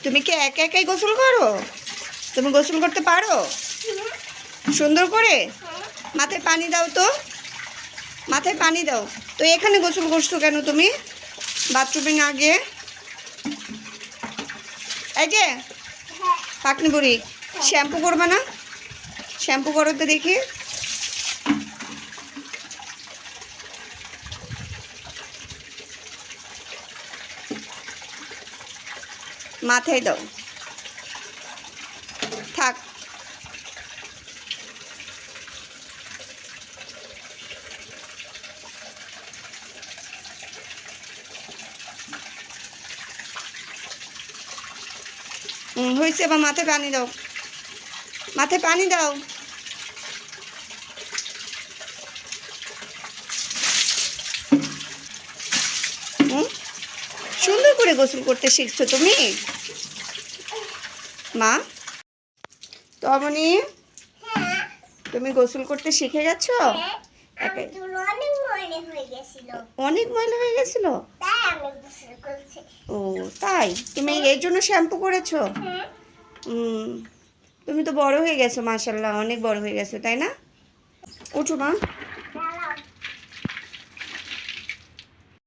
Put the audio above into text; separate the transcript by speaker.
Speaker 1: তুমি কি একা একাই গোসল করো? তুমি গোসল করতে পারো সুন্দর করে? মাথায় পানি দাও তো, মাথায় পানি দাও তো। এখানে গোসল করছো কেন তুমি, বাথরুমে না গিয়ে? এই যে পাকনি বুড়ি, শ্যাম্পু করবে না? শ্যাম্পু করো তো দেখি। মাথায় দাও, থাক। হয়েছে, বা মাথায় পানি দাও, মাথায় পানি দাও। সুন্দর করে গোসল করতে শিখছো তুমি মা? তমনি, তুমি গোসল করতে শিখে গেছো? অনেক ময়লা হয়ে গেছিল। ও তাই, তুমি এর জন্য শ্যাম্পু করেছো? তুমি তো বড় হয়ে গেছো মাশাআল্লাহ, অনেক বড় হয়ে গেছো তাই না? ওঠো মা।